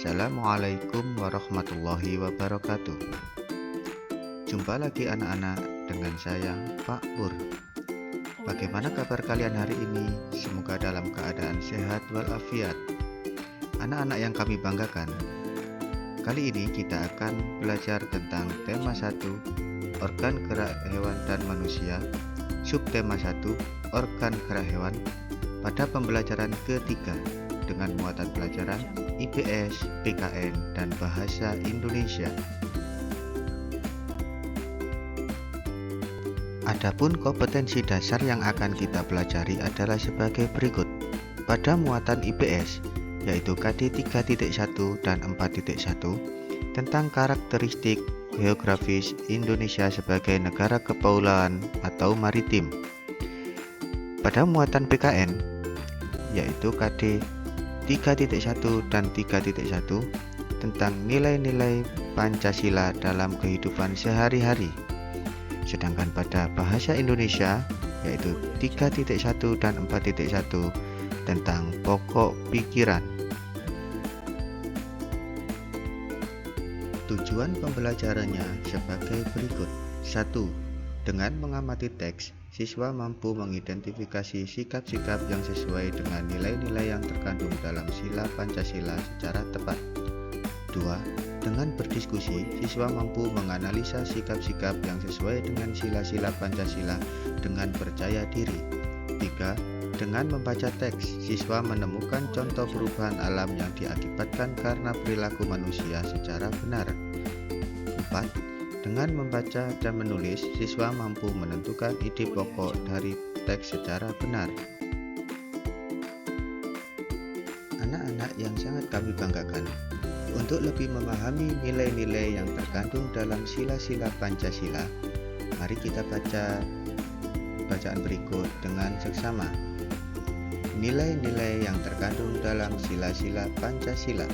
Assalamualaikum warahmatullahi wabarakatuh. Jumpa lagi anak-anak dengan saya Pak Pur. Bagaimana kabar kalian hari ini? Semoga dalam keadaan sehat walafiat. Anak-anak yang kami banggakan, kali ini kita akan belajar tentang tema 1, organ gerak hewan dan manusia. Subtema 1, organ gerak hewan, pada pembelajaran ketiga dengan muatan pelajaran IPS, PKN, dan Bahasa Indonesia. Adapun kompetensi dasar yang akan kita pelajari adalah sebagai berikut. Pada muatan IPS, yaitu KD 3.1 dan 4.1, tentang karakteristik geografis Indonesia sebagai negara kepulauan atau maritim. Pada muatan PKN, yaitu KD 3.1 dan 3.1, tentang nilai-nilai Pancasila dalam kehidupan sehari-hari. Sedangkan pada bahasa Indonesia, yaitu 3.1 dan 4.1, tentang pokok pikiran. Tujuan pembelajarannya sebagai berikut. 1. Dengan mengamati teks, siswa mampu mengidentifikasi sikap-sikap yang sesuai dengan nilai-nilai yang terkandung dalam sila Pancasila secara tepat. 2. Dengan berdiskusi, siswa mampu menganalisa sikap-sikap yang sesuai dengan sila-sila Pancasila dengan percaya diri. 3. Dengan membaca teks, siswa menemukan contoh perubahan alam yang diakibatkan karena perilaku manusia secara benar. 4. Dengan membaca dan menulis, siswa mampu menentukan ide pokok dari teks secara benar. Anak-anak yang sangat kami banggakan, untuk lebih memahami nilai-nilai yang terkandung dalam sila-sila Pancasila, mari kita baca bacaan berikut dengan seksama. Nilai-nilai yang terkandung dalam sila-sila Pancasila.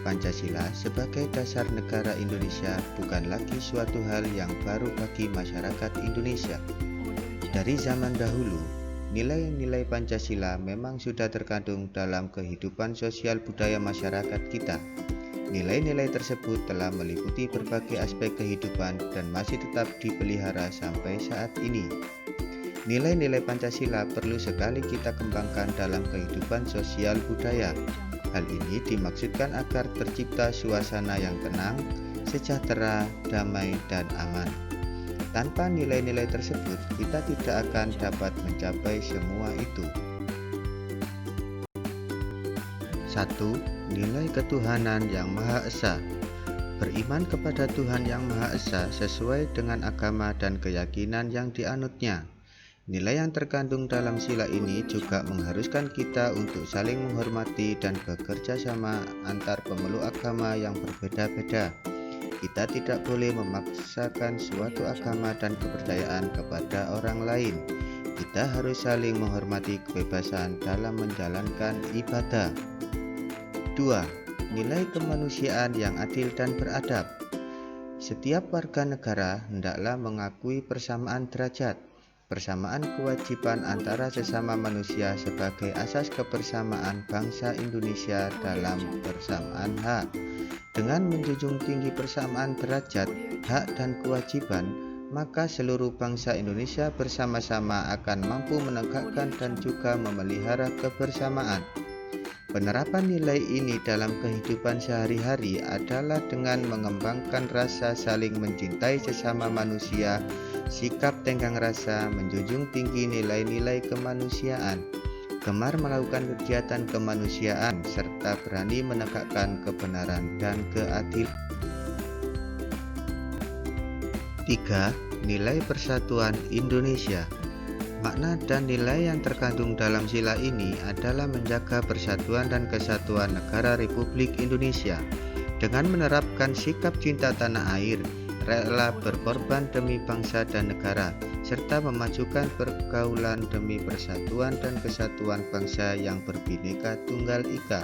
Pancasila sebagai dasar negara Indonesia bukan lagi suatu hal yang baru bagi masyarakat Indonesia. Dari zaman dahulu, nilai-nilai Pancasila memang sudah terkandung dalam kehidupan sosial budaya masyarakat kita. Nilai-nilai tersebut telah meliputi berbagai aspek kehidupan dan masih tetap dipelihara sampai saat ini. Nilai-nilai Pancasila perlu sekali kita kembangkan dalam kehidupan sosial budaya. Hal ini dimaksudkan agar tercipta suasana yang tenang, sejahtera, damai, dan aman. Tanpa nilai-nilai tersebut, kita tidak akan dapat mencapai semua itu. 1. Nilai ketuhanan yang Maha Esa. Beriman kepada Tuhan yang Maha Esa sesuai dengan agama dan keyakinan yang dianutnya. Nilai yang terkandung dalam sila ini juga mengharuskan kita untuk saling menghormati dan bekerja sama antar pemeluk agama yang berbeda-beda. Kita tidak boleh memaksakan suatu agama dan kepercayaan kepada orang lain. Kita harus saling menghormati kebebasan dalam menjalankan ibadah. 2. Nilai kemanusiaan yang adil dan beradab. Setiap warga negara hendaklah mengakui persamaan derajat, persamaan kewajiban antara sesama manusia sebagai asas kebersamaan bangsa Indonesia dalam persamaan hak. Dengan menjunjung tinggi persamaan derajat, hak dan kewajiban, maka seluruh bangsa Indonesia bersama-sama akan mampu menegakkan dan juga memelihara kebersamaan. Penerapan nilai ini dalam kehidupan sehari-hari adalah dengan mengembangkan rasa saling mencintai sesama manusia, sikap tenggang rasa, menjunjung tinggi nilai-nilai kemanusiaan, gemar melakukan kegiatan kemanusiaan, serta berani menegakkan kebenaran dan keadilan. 3. Nilai persatuan Indonesia. Makna dan nilai yang terkandung dalam sila ini adalah menjaga persatuan dan kesatuan negara Republik Indonesia dengan menerapkan sikap cinta tanah air, rela berkorban demi bangsa dan negara, serta memajukan pergaulan demi persatuan dan kesatuan bangsa yang berbineka tunggal ika.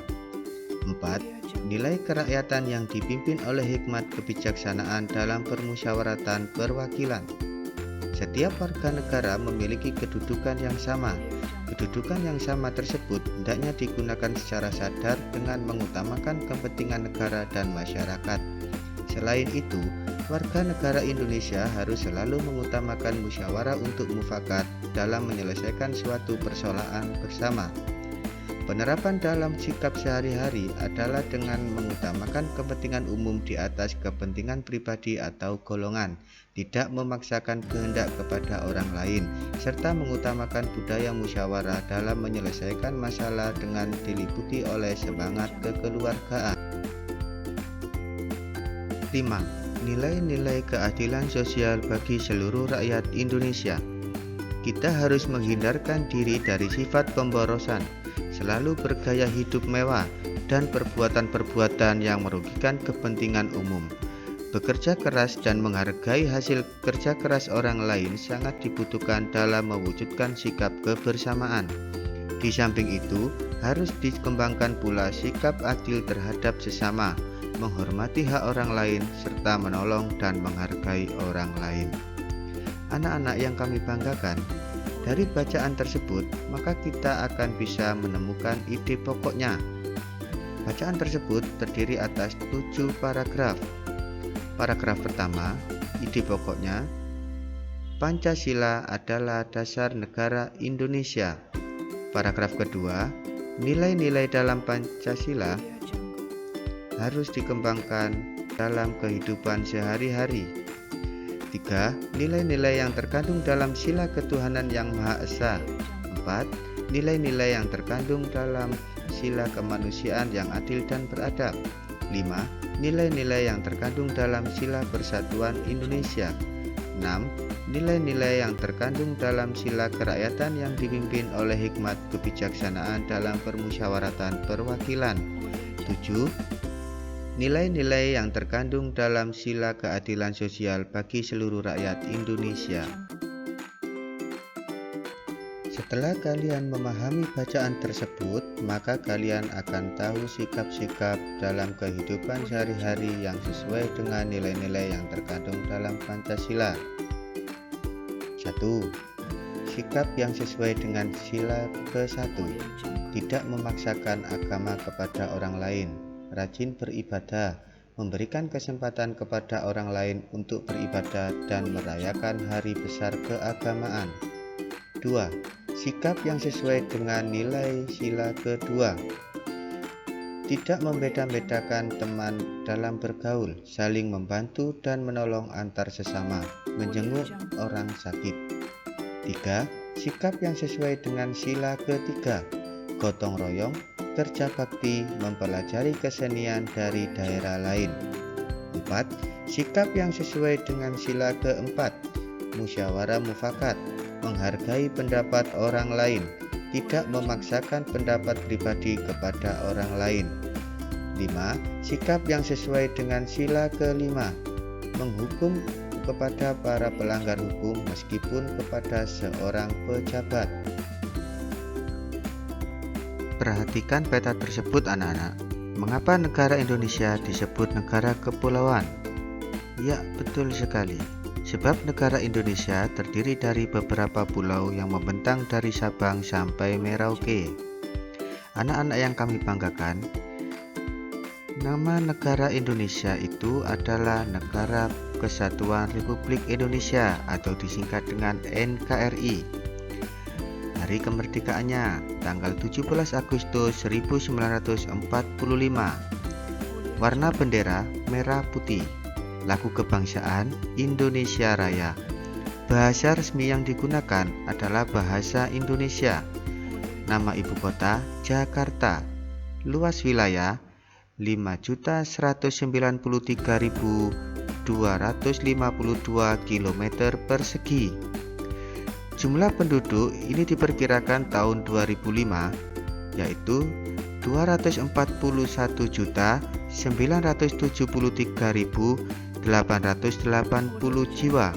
4. Nilai kerakyatan yang dipimpin oleh hikmat kebijaksanaan dalam permusyawaratan perwakilan. Setiap warga negara memiliki kedudukan yang sama, Kedudukan yang sama tersebut hendaknya digunakan secara sadar dengan mengutamakan kepentingan negara dan masyarakat. Selain itu, warga negara Indonesia harus selalu mengutamakan musyawarah untuk mufakat dalam menyelesaikan suatu persoalan bersama. Penerapan dalam sikap sehari-hari adalah dengan mengutamakan kepentingan umum di atas kepentingan pribadi atau golongan, tidak memaksakan kehendak kepada orang lain, serta mengutamakan budaya musyawarah dalam menyelesaikan masalah dengan diliputi oleh semangat kekeluargaan. 5. Nilai-nilai keadilan sosial bagi seluruh rakyat Indonesia. Kita harus menghindarkan diri dari sifat pemborosan, selalu bergaya hidup mewah, dan perbuatan-perbuatan yang merugikan kepentingan umum. Bekerja keras dan menghargai hasil kerja keras orang lain sangat dibutuhkan dalam mewujudkan sikap kebersamaan. Di samping itu, harus dikembangkan pula sikap adil terhadap sesama, menghormati hak orang lain, serta menolong dan menghargai orang lain. Anak-anak yang kami banggakan, dari bacaan tersebut, maka kita akan bisa menemukan ide pokoknya. Bacaan tersebut terdiri atas 7 paragraf. Paragraf pertama, ide pokoknya, Pancasila adalah dasar negara Indonesia. Paragraf kedua, nilai-nilai dalam Pancasila harus dikembangkan dalam kehidupan sehari-hari. 3. Nilai-nilai yang terkandung dalam sila ketuhanan yang Maha Esa. 4. Nilai-nilai yang terkandung dalam sila kemanusiaan yang adil dan beradab. 5. Nilai-nilai yang terkandung dalam sila persatuan Indonesia. 6. Nilai-nilai yang terkandung dalam sila kerakyatan yang dipimpin oleh hikmat kebijaksanaan dalam permusyawaratan perwakilan. 7. Nilai-nilai yang terkandung dalam sila keadilan sosial bagi seluruh rakyat Indonesia. Setelah kalian memahami bacaan tersebut, maka kalian akan tahu sikap-sikap dalam kehidupan sehari-hari yang sesuai dengan nilai-nilai yang terkandung dalam Pancasila. 1. Sikap yang sesuai dengan sila ke-1, tidak memaksakan agama kepada orang lain, rajin beribadah, memberikan kesempatan kepada orang lain untuk beribadah dan merayakan hari besar keagamaan. 2. Sikap yang sesuai dengan nilai sila kedua, tidak membeda-bedakan teman dalam bergaul, saling membantu dan menolong antar sesama, menjenguk orang sakit. 3. Sikap yang sesuai dengan sila ketiga, gotong royong, kerja bakti, mempelajari kesenian dari daerah lain. 4. Sikap yang sesuai dengan sila keempat, musyawarah mufakat, menghargai pendapat orang lain, tidak memaksakan pendapat pribadi kepada orang lain. 5. Sikap yang sesuai dengan sila kelima, menghukum kepada para pelanggar hukum meskipun kepada seorang pejabat. Perhatikan peta tersebut anak-anak. Mengapa negara Indonesia disebut negara kepulauan? Ya, betul sekali. Sebab negara Indonesia terdiri dari beberapa pulau yang membentang dari Sabang sampai Merauke. Anak-anak yang kami banggakan, nama negara Indonesia itu adalah Negara Kesatuan Republik Indonesia atau disingkat dengan NKRI. Hari kemerdekaannya tanggal 17 Agustus 1945. Warna bendera merah putih. Lagu kebangsaan Indonesia Raya. Bahasa resmi yang digunakan adalah bahasa Indonesia. Nama ibu kota Jakarta. Luas wilayah 5.193.252 km persegi. Jumlah penduduk ini diperkirakan tahun 2005 yaitu 241.973.880 jiwa.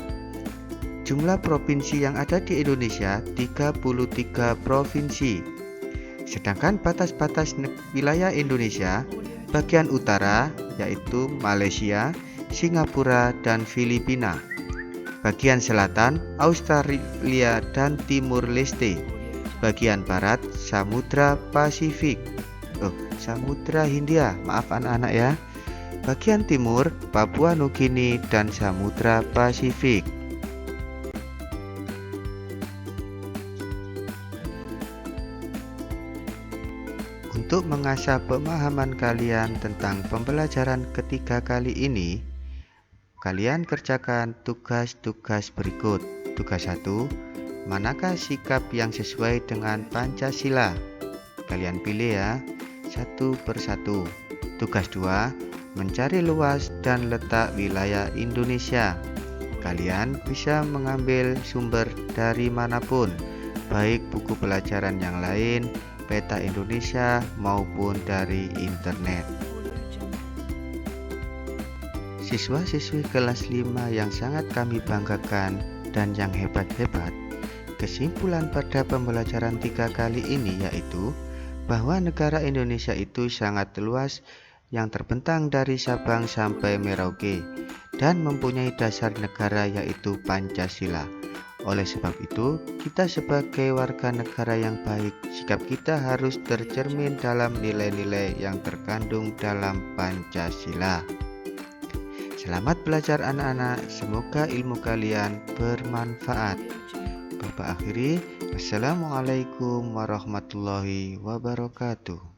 Jumlah provinsi yang ada di Indonesia 33 provinsi. Sedangkan batas-batas wilayah Indonesia bagian utara yaitu Malaysia, Singapura, dan Filipina. Bagian selatan Australia dan Timur Leste. Bagian barat Samudra Pasifik. Samudra Hindia, maaf anak-anak ya. Bagian timur Papua Nugini dan Samudra Pasifik. Untuk mengasah pemahaman kalian tentang pembelajaran ketiga kali ini, kalian kerjakan tugas-tugas berikut. Tugas 1, manakah sikap yang sesuai dengan Pancasila? Kalian pilih ya, satu persatu. Tugas 2, mencari luas dan letak wilayah Indonesia. Kalian bisa mengambil sumber dari manapun, baik buku pelajaran yang lain, peta Indonesia, maupun dari internet. Siswa-siswi kelas 5 yang sangat kami banggakan dan yang hebat-hebat, kesimpulan pada pembelajaran 3 kali ini yaitu bahwa negara Indonesia itu sangat luas, yang terbentang dari Sabang sampai Merauke dan mempunyai dasar negara yaitu Pancasila. Oleh sebab itu, kita sebagai warga negara yang baik, sikap kita harus tercermin dalam nilai-nilai yang terkandung dalam Pancasila. Selamat belajar anak-anak, semoga ilmu kalian bermanfaat. Bapak akhiri, Assalamualaikum warahmatullahi wabarakatuh.